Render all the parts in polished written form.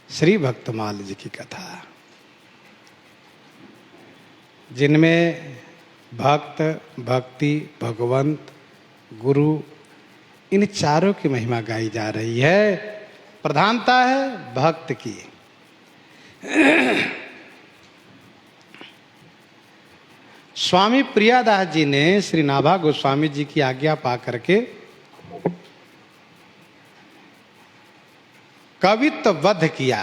श्री भक्तमाल जी की कथा, जिनमें भक्त, भक्ति, भगवंत, गुरु, इन चारों की महिमा गाई जा रही है। प्रधानता है भक्त की। स्वामी प्रियादास जी ने श्री नाभा गोस्वामी जी की आज्ञा पा करके कवित्व वध किया।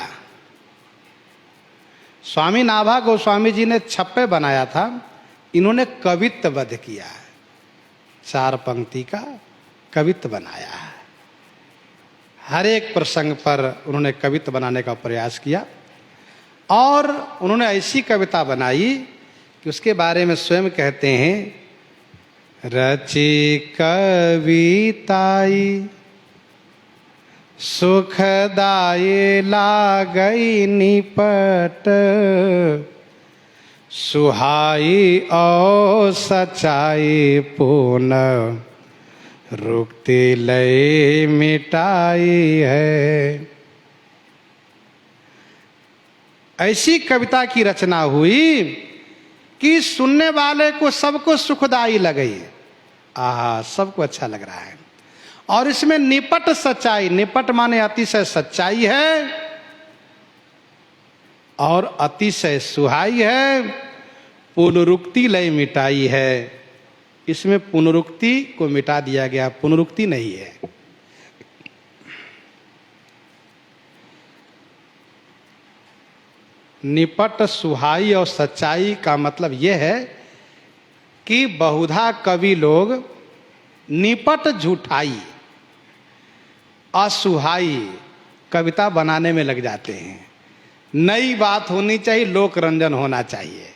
स्वामी नाभा गोस्वामी जी ने छप्पे बनाया था, इन्होंने कवित्व वध किया। 4 पंक्ति का कवित्व बनाया। हर एक प्रसंग पर उन्होंने कवित्व बनाने का प्रयास किया और उन्होंने ऐसी कविता बनाई कि उसके बारे में स्वयं कहते हैं, रची कविताई सुखदाई लागई निपट, सुहाई और सच्चाई पुनः रुक्ति लय मिटाई है। ऐसी कविता की रचना हुई कि सुनने वाले को सबको सुखदाई लगी। आहा, सबको अच्छा लग रहा है। और इसमें निपट सच्चाई, निपट माने अतिशय सच्चाई है और अतिशय सुहाई है, पुनरुक्ति लय मिटाई है। इसमें पुनरुक्ति को मिटा दिया गया, पुनरुक्ति नहीं है। निपट, सुहाई और सच्चाई का मतलब यह है कि बहुधा कवि लोग निपट झूठाई, असुहाई कविता बनाने में लग जाते हैं। नई बात होनी चाहिए, लोक रंजन होना चाहिए।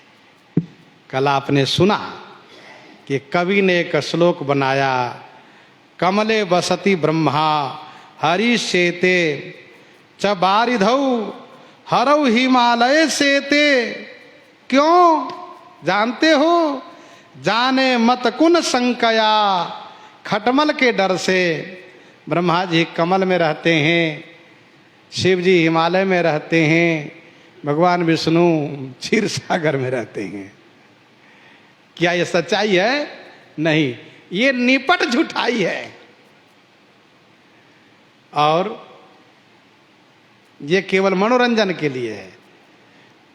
कल आपने सुना कि कवि ने एक श्लोक बनाया, कमले बसति ब्रह्मा हरि शेते च बारिधौ हरौ हिमालय सेते। क्यों जानते हो? जाने मत कुन संकया, खटमल के डर से। ब्रह्मा जी कमल में रहते हैं, शिव जी हिमालय में रहते हैं, भगवान विष्णु क्षीर सागर में रहते हैं। क्या ये सच्चाई है? नहीं, ये निपट झूठाई है। और ये केवल मनोरंजन के लिए है।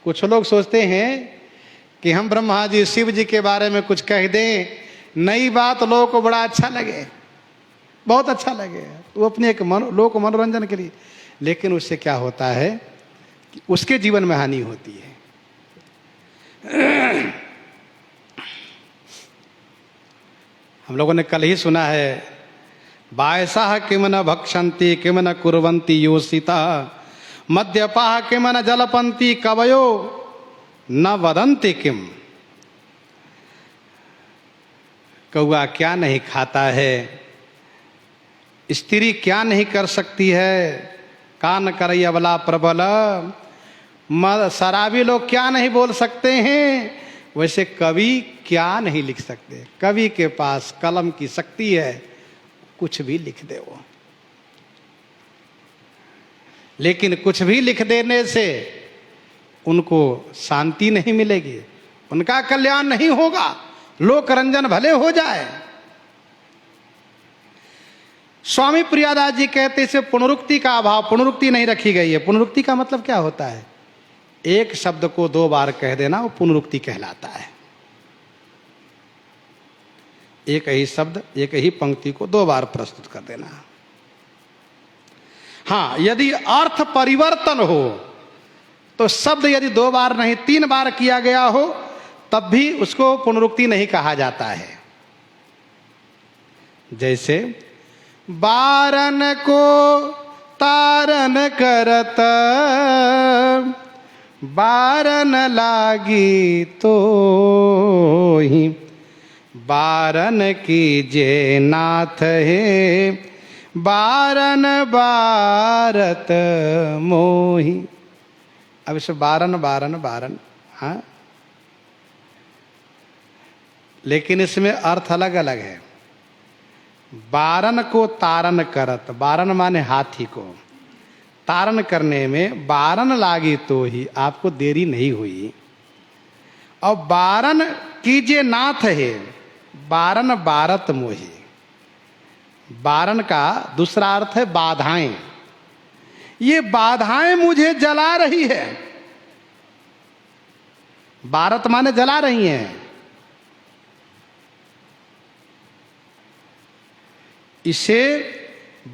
कुछ लोग सोचते हैं कि हम ब्रह्मा जी, शिव जी के बारे में कुछ कह दें, नई बात लोगों को बड़ा अच्छा लगे, बहुत अच्छा लगे, वो अपने एक लोक मनोरंजन के लिए। लेकिन उससे क्या होता है कि उसके जीवन में हानि होती है। हम लोगों ने कल ही सुना है, बायसाह किम न भक्षन्ति किम न कुर्वन्ति योषिता, मद्यपाह किम न जलपन्ति कवयो न वदन्ति किम। कौआ क्या नहीं खाता है, स्त्री क्या नहीं कर सकती है, कान करई अबला प्रबल, शराबी लोग क्या नहीं बोल सकते हैं, वैसे कवि क्या नहीं लिख सकते। कवि के पास कलम की शक्ति है, कुछ भी लिख दे वो। लेकिन कुछ भी लिख देने से उनको शांति नहीं मिलेगी, उनका कल्याण नहीं होगा, लोक रंजन भले हो जाए। स्वामी प्रियादास जी कहते से पुनरुक्ति का अभाव, पुनरुक्ति नहीं रखी गई है। पुनरुक्ति का मतलब क्या होता है? एक शब्द को 2 बार कह देना, वो पुनरुक्ति कहलाता है। एक ही शब्द, एक ही पंक्ति को 2 बार प्रस्तुत कर देना। हाँ, यदि अर्थ परिवर्तन हो तो शब्द यदि 2 बार नहीं 3 बार किया गया हो तब भी उसको पुनरुक्ति नहीं कहा जाता है। जैसे बारन को तारन करत, बारन लागी तो ही, बारन कीजे नाथ है, बारन बारत मोही। अब इसे बारन बारन बारन, हाँ, लेकिन इसमें अर्थ अलग अलग है। बारन को तारन करत, बारन माने हाथी को, तारण करने में बारन लागी तो ही, आपको देरी नहीं हुई। और बारन कीजिए नाथ है, बारन बारत मोही। बारन का दूसरा अर्थ है बाधाएं। ये बाधाएं मुझे जला रही है। बारत माने जला रही हैं। इसे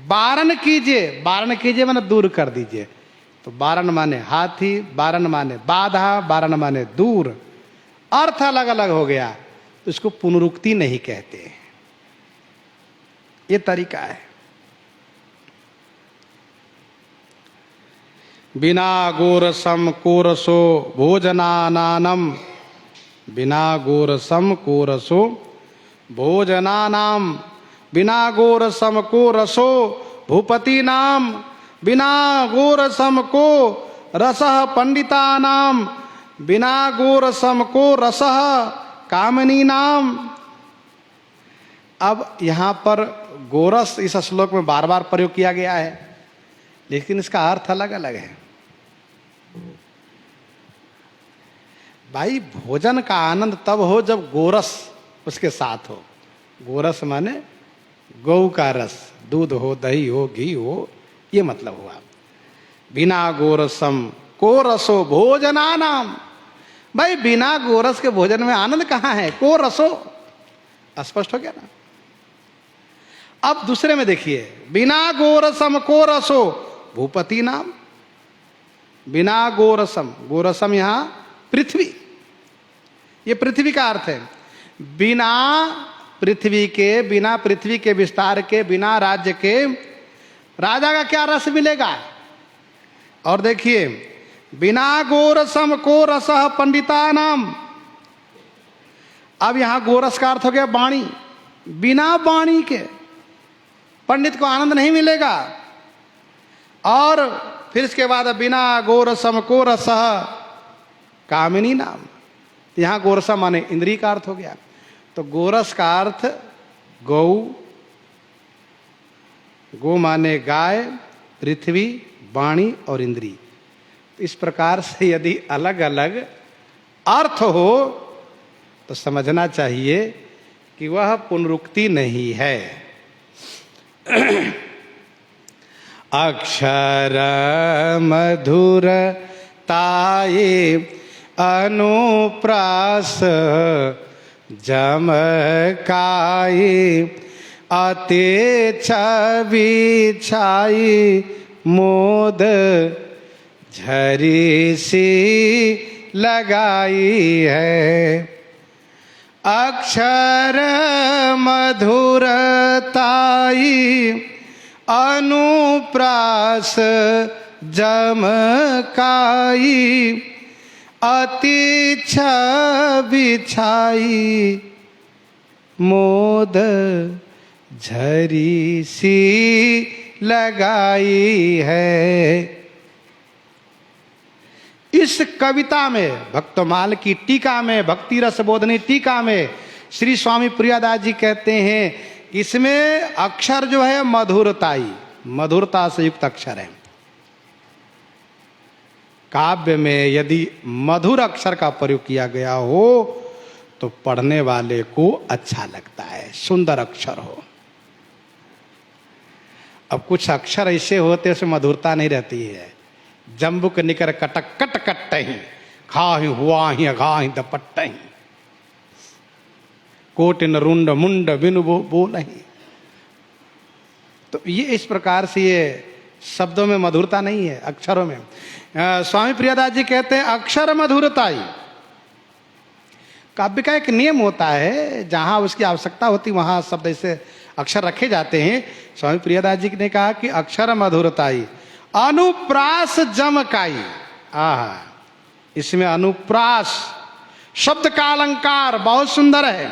बारन कीजिए, बारन कीजिए माने दूर कर दीजिए। तो बारन माने हाथी, बारन माने बाधा, बारन माने दूर, अर्थ अलग अलग हो गया। तो इसको पुनरुक्ति नहीं कहते, ये तरीका है। बिना गोरसम कोरसो भोजनानाम, बिना गोरसम कोरसो भोजनानाम, बिना गोरसम को रसो भूपति नाम, बिना गोरसम को रसः पंडिता नाम, बिना गोरसम को रसः कामिनी नाम। अब यहां पर गोरस इस श्लोक में बार बार प्रयोग किया गया है, लेकिन इसका अर्थ अलग अलग है। भाई भोजन का आनंद तब हो जब गोरस उसके साथ हो। गोरस माने गौ का रस, दूध हो, दही हो, घी हो, ये मतलब हुआ। बिना गोरसम को रसो भोजनानाम, भाई बिना गोरस के भोजन में आनंद कहाँ है? को रसो, स्पष्ट हो गया ना। अब दूसरे में देखिए, बिना गोरसम को रसो भूपति नाम, बिना गोरसम, गोरसम यहां पृथ्वी, ये पृथ्वी का अर्थ है। बिना पृथ्वी के, बिना पृथ्वी के विस्तार के, बिना राज्य के राजा का क्या रस मिलेगा? और देखिए, बिना गोरसम को रसः पंडिता नाम, अब यहां गोरस का अर्थ हो गया वाणी। बिना वाणी के पंडित को आनंद नहीं मिलेगा। और फिर इसके बाद बिना गोरसम को रसः कामिनी नाम, यहां गोरसम माने इंद्रिय का अर्थ हो गया। तो गोरस का अर्थ गौ, गो माने गाय, पृथ्वी, वाणी और इंद्री। इस प्रकार से यदि अलग अलग अर्थ हो तो समझना चाहिए कि वह पुनरुक्ति नहीं है। अक्षर मधुर ताये अनुप्रास जमकाई, अते छवि छाई मोद झरी सी लगाई है। अक्षर मधुरताई अनुप्रास जमकाई, अति छवि छाई मोद झरी सी लगाई है। इस कविता में, भक्तमाल की टीका में, भक्ति रस बोधनी टीका में श्री स्वामी प्रियादास जी कहते हैं कि इसमें अक्षर जो है मधुरताई, मधुरता से युक्त अक्षर है। काव्य में यदि मधुर अक्षर का प्रयोग किया गया हो तो पढ़ने वाले को अच्छा लगता है, सुंदर अक्षर हो। अब कुछ अक्षर ऐसे होते हैं उसमें मधुरता नहीं रहती है। जम्बुक निकर कटक कट कट्टही, खाही हुआ ही अघाही दपट्टही, कोटिन रुंड मुंड बिनु बोलही। तो ये इस प्रकार से ये शब्दों में मधुरता नहीं है, अक्षरों में। स्वामी प्रियादास जी कहते हैं अक्षर मधुरताई। काव्य का एक नियम होता है, जहां उसकी आवश्यकता होती वहां शब्द ऐसे अक्षर रखे जाते हैं। स्वामी प्रियादास जी ने कहा कि अक्षर मधुरताई अनुप्रास जमकाई। आहा, इसमें अनुप्रास शब्द का अलंकार बहुत सुंदर है।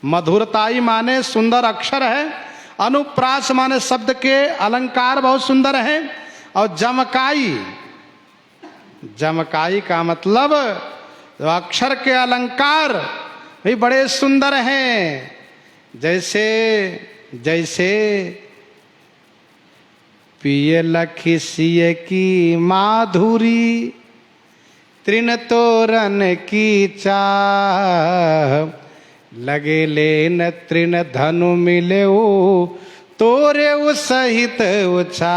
मधुरताई माने सुंदर अक्षर है, अनुप्रास माने शब्द के अलंकार बहुत सुंदर है, और जमकाई, जमकाई का मतलब अक्षर के अलंकार भी बड़े सुंदर हैं। जैसे जैसे पिए लखी सिय की माधुरी, तृण तोरन की चाह, लगे लेन तृण धनु मिले तोरे उ सहित उछा।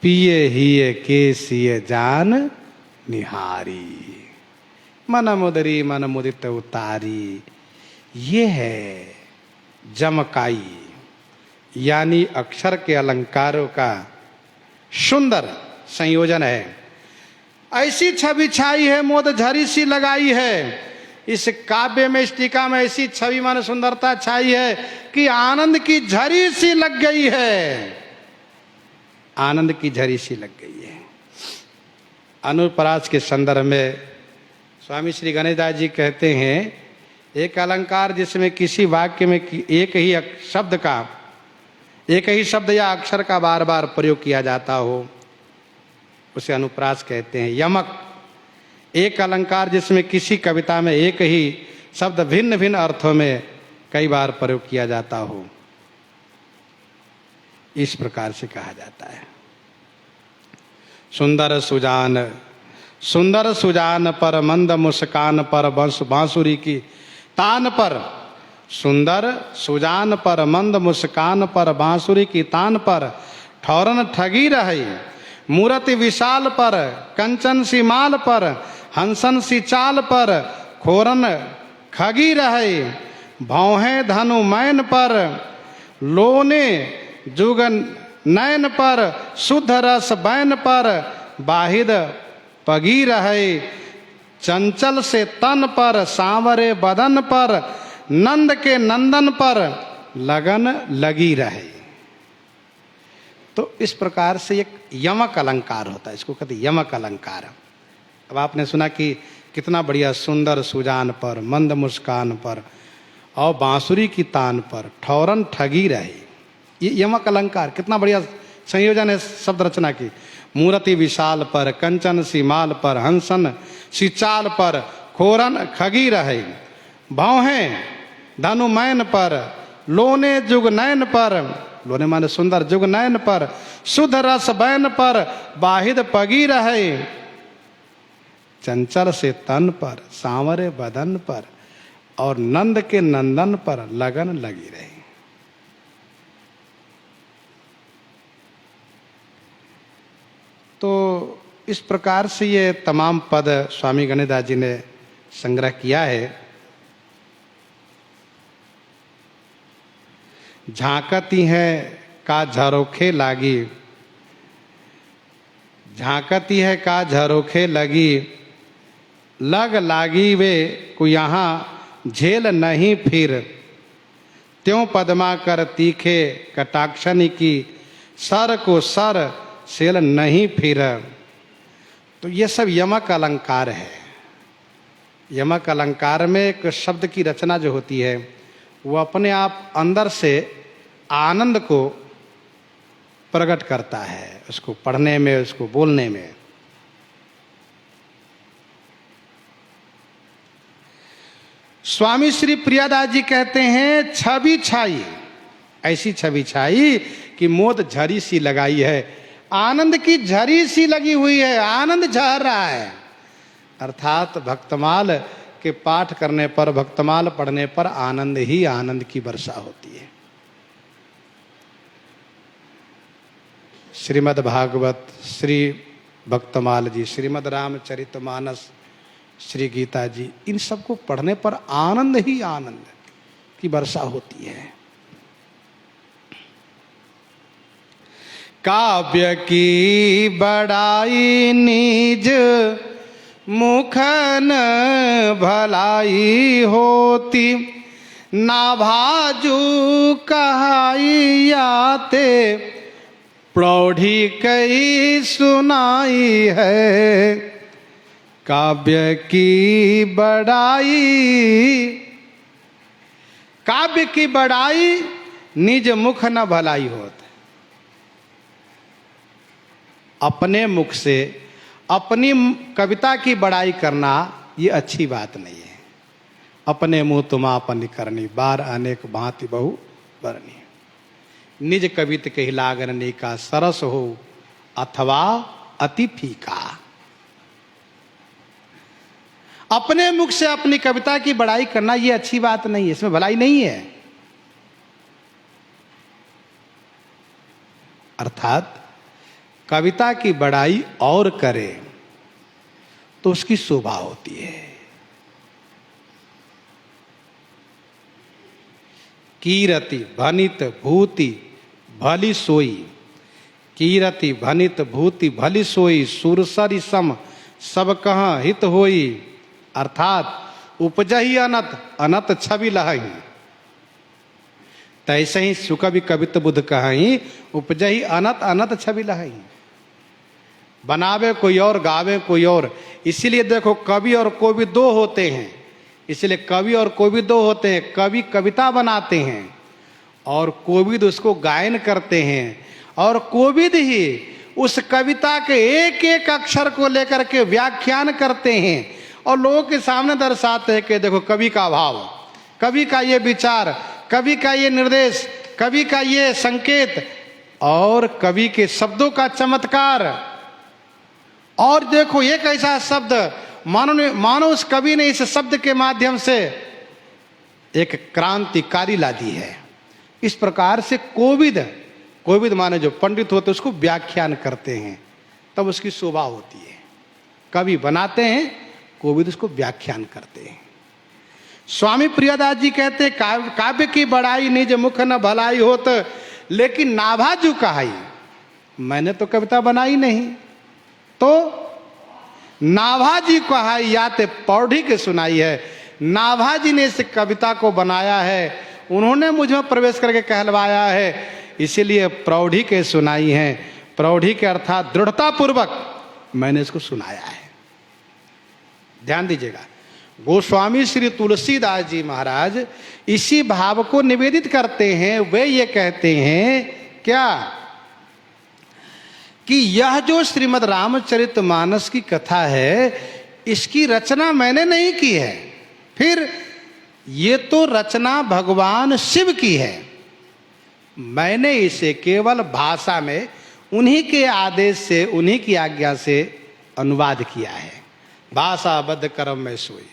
पिए हिय के सिय जान निहारी, मन मुदरी मन मुदित उतारी। ये है जमकाई, यानी अक्षर के अलंकारों का सुंदर संयोजन है। ऐसी छवि छाई है, मोद झरी सी लगाई है। इस काव्य में, इस टीका में ऐसी छवि मन सुंदरता छाई है कि आनंद की झरी सी लग गई है, आनंद की झरी सी लग गई है। अनुप्रास के संदर्भ में स्वामी श्री गणेशदास जी कहते हैं, एक अलंकार जिसमें किसी वाक्य में एक ही शब्द का, एक ही शब्द या अक्षर का बार बार प्रयोग किया जाता हो, उसे अनुप्रास कहते हैं। यमक, एक अलंकार जिसमें किसी कविता में एक ही शब्द भिन्न भिन्न अर्थों में कई बार प्रयोग किया जाता हो, इस प्रकार से कहा जाता है। सुंदर सुजान, सुंदर सुजान पर मंद मुस्कान पर बांसुरी की तान पर, सुंदर सुजान पर मंद मुस्कान पर बांसुरी की तान पर, ठौरन ठगी रही मूरति विशाल पर, कंचन सी माल पर, हंसन सी चाल पर, खोरन खगी रहे भौहें धनु मैन पर, लोने जुगन नयन पर, शुद्ध रस बैन पर, बाहिद पगी रहे चंचल से तन पर, सांवरे बदन पर, नंद के नंदन पर लगन लगी रहे। तो इस प्रकार से एक यमक अलंकार होता है, इसको कहते हैं यमक अलंकार। अब आपने सुना कि कितना बढ़िया, सुंदर सुजान पर, मंद मुस्कान पर और बांसुरी की तान पर, ठौरन ठगी रहे। ये यमक अलंकार कितना बढ़िया संयोजन है शब्द रचना की। मूर्ति विशाल पर, कंचन सी माल पर, हंसन सी चाल पर, खोरन खगी रहे भौहें धनु मैन पर, लोने जुग नयन पर, लोने माने सुंदर, जुग नयन पर, शुद्ध रस बैन पर, बाहिद पगी रहे चंचल से तन पर, सांवरे बदन पर और नंद के नंदन पर लगन लगी रही। तो इस प्रकार से ये तमाम पद स्वामी गणेशदास जी ने संग्रह किया है। झांकती है का झरोखे लागी, झांकती है का झरोखे लगी, लग लागी वे को यहाँ झेल नहीं फिर, त्यों पद्मा कर तीखे कटाक्षनी की, सर को सर सेल नहीं फिर। तो ये सब यमक अलंकार है। यमक अलंकार में एक शब्द की रचना जो होती है वो अपने आप अंदर से आनंद को प्रकट करता है, उसको पढ़ने में, उसको बोलने में। स्वामी श्री प्रियादास जी कहते हैं, छवि छाई, ऐसी छवि छाई कि मोद झरी सी लगाई है, आनंद की झरी सी लगी हुई है, आनंद झर रहा है। अर्थात भक्तमाल के पाठ करने पर, भक्तमाल पढ़ने पर आनंद ही आनंद की वर्षा होती है। श्रीमद् भागवत, श्री भक्तमाल जी, श्रीमद् रामचरितमानस, श्री गीता जी, इन सबको पढ़ने पर आनंद ही आनंद की वर्षा होती है। काव्य की बड़ाई निज मुखन भलाई होती, ना भाजू कहाई आते, प्रौढ़ी कई सुनाई है। काव्य की बड़ाई, काव्य की बड़ाई निज मुख न भलाई होत, अपने मुख से अपनी कविता की बड़ाई करना ये अच्छी बात नहीं है। अपने मुंह तुम्हापन करनी, बार अनेक भांति बहु बरनी। निज कवित कही लागन का सरस हो अथवा अति फीका। अपने मुख से अपनी कविता की बड़ाई करना ये अच्छी बात नहीं है, इसमें भलाई नहीं है। अर्थात कविता की बड़ाई और करे तो उसकी शोभा होती है। कीरति भनित भूति भली सोई, कीरति भनित भूति भली सोई, सुरसरी सम सब कहाँ हित होई। अर्थात उपजही अनत, अनत छवि लहई। तैसे ही सुकवि कवित बुध कहीं, उपजही अनत, अनत छवि लहई। बनावे कोई और, गावे कोई और। इसीलिए देखो कवि और कोविद दो होते हैं। इसलिए कवि और कोविद दो होते हैं। कवि कविता बनाते हैं और कोविद उसको गायन करते हैं, और कोविद ही उस कविता के एक एक अक्षर को लेकर के व्याख्यान करते हैं और लोगों के सामने दर्शाते हैं कि देखो कवि का भाव, कवि का ये विचार, कवि का ये निर्देश, कवि का ये संकेत और कवि के शब्दों का चमत्कार। और देखो एक ऐसा शब्द मानो उस कवि ने इस शब्द के माध्यम से एक क्रांतिकारी ला दी है। इस प्रकार से कोविद माने जो पंडित होते उसको व्याख्यान करते हैं, तब उसकी शोभा होती है। कवि बनाते हैं, कोविद उसको व्याख्यान करते हैं। स्वामी प्रियदास जी कहते हैं काव्य की बड़ाई निज मुख न भलाई होत, लेकिन नाभाजू कहाई। मैंने तो कविता बनाई नहीं, तो नाभाजी कहाई याते पौढ़ी के सुनाई है। नाभाजी ने इस कविता को बनाया है, उन्होंने मुझ में प्रवेश करके कहलवाया है, इसीलिए प्रौढ़ी के सुनाई है। प्रौढ़ी के अर्थात दृढ़ता पूर्वक मैंने इसको सुनाया है। ध्यान दीजिएगा, गोस्वामी श्री तुलसीदास जी महाराज इसी भाव को निवेदित करते हैं। वे ये कहते हैं क्या कि यह जो श्रीमद् रामचरितमानस की कथा है, इसकी रचना मैंने नहीं की है, फिर ये तो रचना भगवान शिव की है। मैंने इसे केवल भाषा में उन्हीं के आदेश से, उन्हीं की आज्ञा से अनुवाद किया है। भाषा बद्ध कर्म में सोई,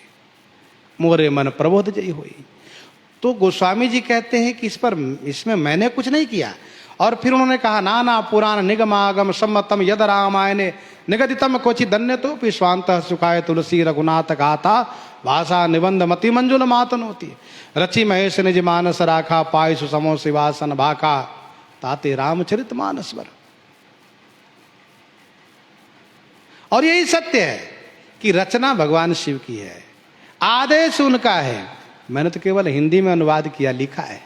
मोरे मन प्रबोध जई होई। तो गोस्वामी जी कहते हैं कि इसमें मैंने कुछ नहीं किया। और फिर उन्होंने कहा नाना पुराण निगमागम सम्मतम यद रामायणे निगदितम क्वचि धन्य तो विश्वांत सुखाय तुलसी रघुनाथ गाथा भाषा निबंध मति मंजुल मातन होती। रचि महेश निज मानस राखा, पाय सुसमो शिवासन भाका, ताते रामचरित मानसवर। और यही सत्य है कि रचना भगवान शिव की है, आदेश उनका है। मैंने तो केवल हिंदी में अनुवाद किया, लिखा है,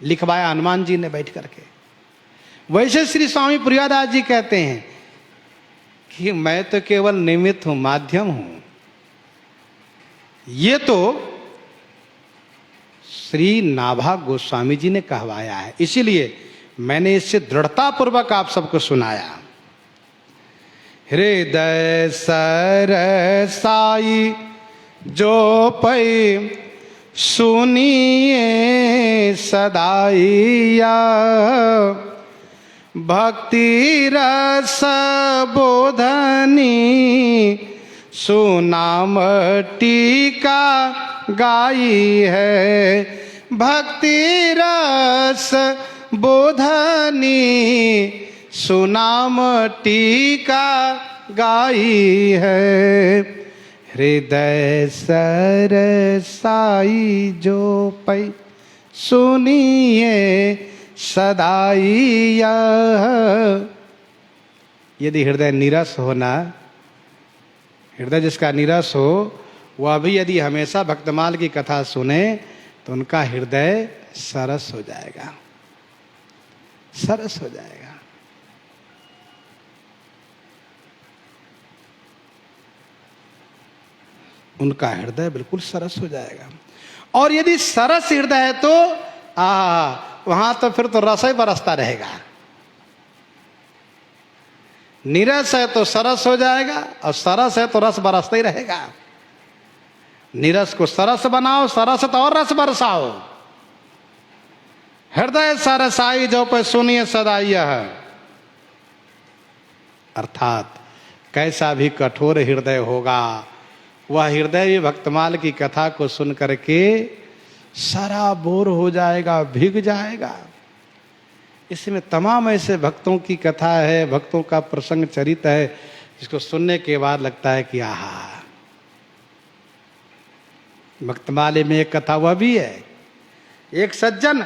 लिखवाया हनुमान जी ने बैठ करके। वैसे श्री स्वामी प्रियदास जी कहते हैं कि मैं तो केवल निमित्त हूं, माध्यम हूं। ये तो श्री नाभा गोस्वामी जी ने कहवाया है, इसीलिए मैंने इससे दृढ़ता पूर्वक आप सबको सुनाया। हृदय सरसाई जो पै सुनिए सदाइया, भक्ति रस बोधनी सुनाम टीका गाई है। भक्ति रस बोधनी सुनाम टीका गाई है। हृदय सरसाई जो पै सुनिए सदाइया। यदि हृदय नीरस होना, हृदय जिसका नीरस हो, वह भी यदि हमेशा भक्तमाल की कथा सुने तो उनका हृदय सरस हो जाएगा, सरस हो जाएगा। उनका हृदय बिल्कुल सरस हो जाएगा। और यदि सरस हृदय है तो वहां तो फिर तो रस ही बरसता रहेगा। नीरस है तो सरस हो जाएगा, और सरस है तो रस बरसता ही रहेगा। नीरस को सरस बनाओ, सरस तो और रस बरसाओ। हृदय सरसाई जो पे सुनिए सदा यह, अर्थात कैसा भी कठोर हृदय होगा, वह हृदय भी भक्तमाल की कथा को सुन करके सराबोर हो जाएगा, भीग जाएगा। इसमें तमाम ऐसे भक्तों की कथा है, भक्तों का प्रसंग चरित है, जिसको सुनने के बाद लगता है कि आहा। भक्तमाले में एक कथा वह भी है, एक सज्जन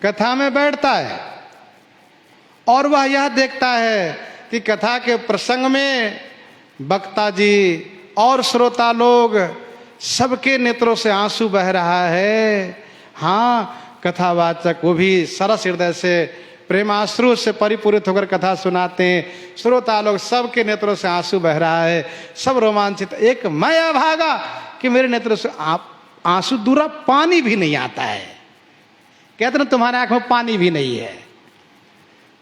कथा में बैठता है और वह यह देखता है कि कथा के प्रसंग में वक्ता जी और श्रोता लोग सबके नेत्रों से आंसू बह रहा है। हाँ, कथावाचक वो भी सरस हृदय से प्रेमाश्रु से परिपूरित होकर कथा सुनाते हैं। श्रोता लोग सबके नेत्रों से आंसू बह रहा है, सब रोमांचित। एक मैं अभागा कि मेरे नेत्रों से आंसू दूरा पानी भी नहीं आता है। कहते ना तुम्हारे आंख में पानी भी नहीं है।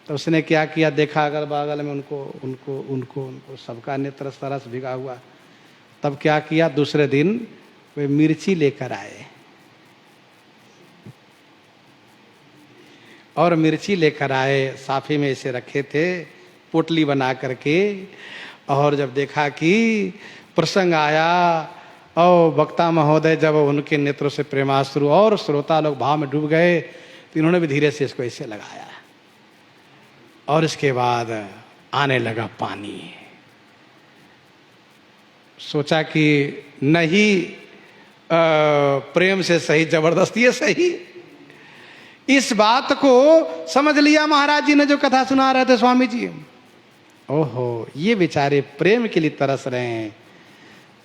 तो उसने क्या किया, देखा अगल बगल में उनको सबका नेत्र सरस भिगा हुआ। तब क्या किया, दूसरे दिन वे मिर्ची लेकर आए और मिर्ची लेकर आए, साफे में इसे रखे थे पोटली बना करके। और जब देखा कि प्रसंग आया और वक्ता महोदय जब उनके नेत्रों से प्रेमाश्रु और श्रोता लोग भाव में डूब गए, तो इन्होंने भी धीरे से इसको ऐसे लगाया और इसके बाद आने लगा पानी। सोचा कि नहीं प्रेम से सही जबरदस्ती है सही। इस बात को समझ लिया महाराज जी ने, जो कथा सुना रहे थे स्वामी जी। ओहो, ये बेचारे प्रेम के लिए तरस रहे हैं।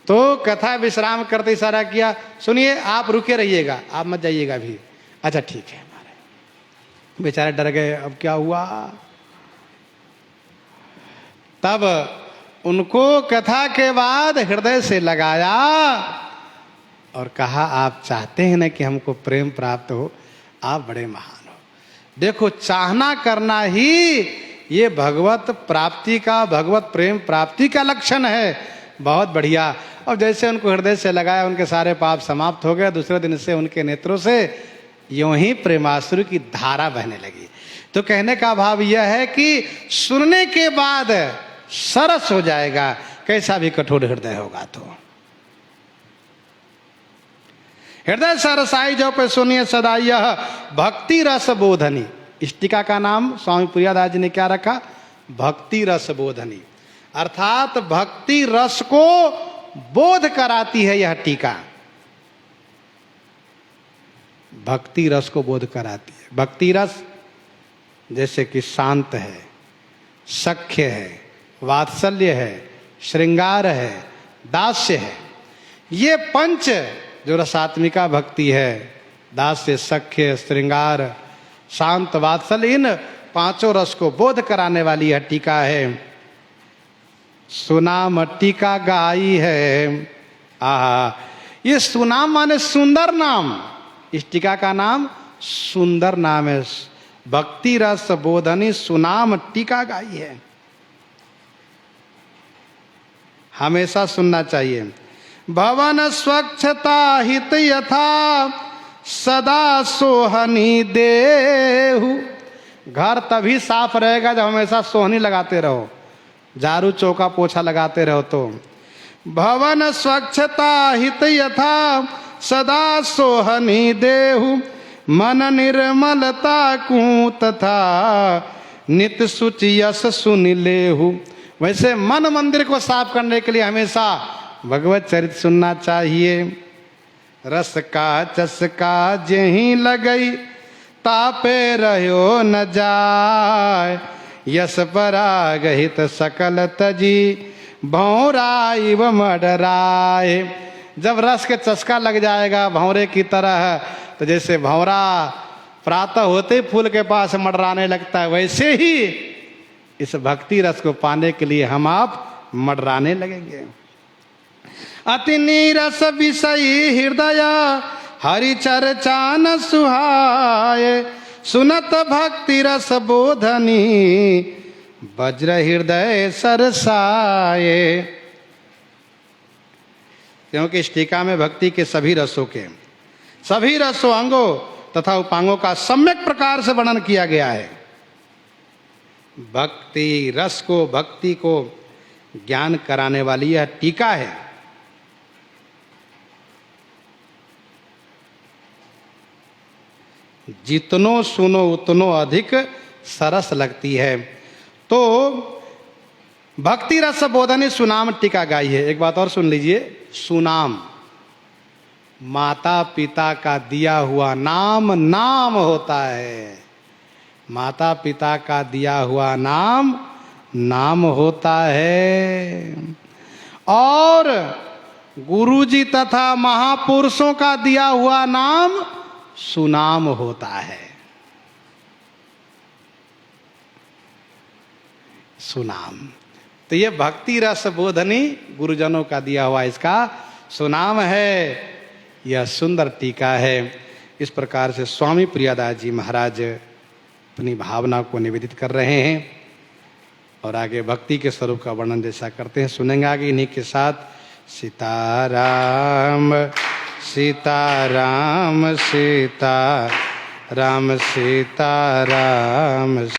तो कथा विश्राम करते इशारा किया, सुनिए आप रुके रहिएगा, आप मत जाइएगा अभी। अच्छा ठीक है। हमारे बेचारे डर गए, अब क्या हुआ। तब उनको कथा के बाद हृदय से लगाया और कहा, आप चाहते हैं ना कि हमको प्रेम प्राप्त हो, आप बड़े महान हो। देखो, चाहना करना ही ये भगवत प्राप्ति का, भगवत प्रेम प्राप्ति का लक्षण है। बहुत बढ़िया। और जैसे उनको हृदय से लगाया, उनके सारे पाप समाप्त हो गए। दूसरे दिन से उनके नेत्रों से यूं ही प्रेमाश्रु की धारा बहने लगी। तो कहने का भाव यह है कि सुनने के बाद सरस हो जाएगा, कैसा भी कठोर हृदय होगा। तो हृदय सरसाई जो पे सुनिए सदा यह, भक्ति रस बोधनी। इस टीका का नाम स्वामी प्रियादास जी ने क्या रखा, भक्ति रस बोधनी। अर्थात भक्ति रस को बोध कराती है यह टीका। भक्ति रस को बोध कराती है। भक्ति रस जैसे कि शांत है, सख्य है, वात्सल्य है, श्रृंगार है, दास्य है। ये पंच जो रसात्मिका भक्ति है, दास्य, सख्य, श्रृंगार, शांत, वात्सल्य, इन पांचों रस को बोध कराने वाली यह टीका है। सुनाम टीका गाई है। आहा, ये सुनाम माने सुंदर नाम। इस टीका का नाम सुंदर नाम है। भक्ति रस बोधनी सुनाम टीका गाई है। हमेशा सुनना चाहिए। भवन स्वच्छता हित यथा सदा सोहनी देहु। घर तभी साफ रहेगा जब हमेशा सोहनी लगाते रहो, झाड़ू चौका पोछा लगाते रहो। तो भवन स्वच्छता हित यथा सदा सोहनी देहु, मन निर्मलता को तथा नित सुचि यस सुन लेहु। वैसे मन मंदिर को साफ करने के लिए हमेशा भगवत चरित सुनना चाहिए। रस का चस्का जेही लगई, तापे रहो न जाय, यस परागहित सकल तजी, भौराई व मडराय। जब रस के चस्का लग जाएगा भौरे की तरह, तो जैसे भौरा प्रातः होते फूल के पास मडराने लगता है, वैसे ही इस भक्ति रस को पाने के लिए हम आप मडराने लगेंगे। अति नीरस विषयी हृदय हरि चर्चा न सुहाय, सुनत भक्ति रस बोधनी वज्र हृदय सरसाए। क्योंकि इस टीका में भक्ति के सभी रसों अंगों तथा उपांगों का सम्यक प्रकार से वर्णन किया गया है। भक्ति को ज्ञान कराने वाली यह टीका है। जितनो सुनो उतनो अधिक सरस लगती है। तो भक्ति रस बोधनी सुनाम टीका गाई है। एक बात और सुन लीजिए, सुनाम माता पिता का दिया हुआ नाम होता है। माता पिता का दिया हुआ नाम होता है। और गुरुजी तथा महापुरुषों का दिया हुआ नाम सुनाम होता है। सुनाम, तो ये भक्ति रस बोधनी गुरुजनों का दिया हुआ इसका सुनाम है। यह सुंदर टीका है। इस प्रकार से स्वामी प्रियदास जी महाराज अपनी भावना को निवेदित कर रहे हैं और आगे भक्ति के स्वरूप का वर्णन जैसा करते हैं सुनेंगे आगे इन्हीं के साथ। सीताराम सीताराम सीताराम सीताराम।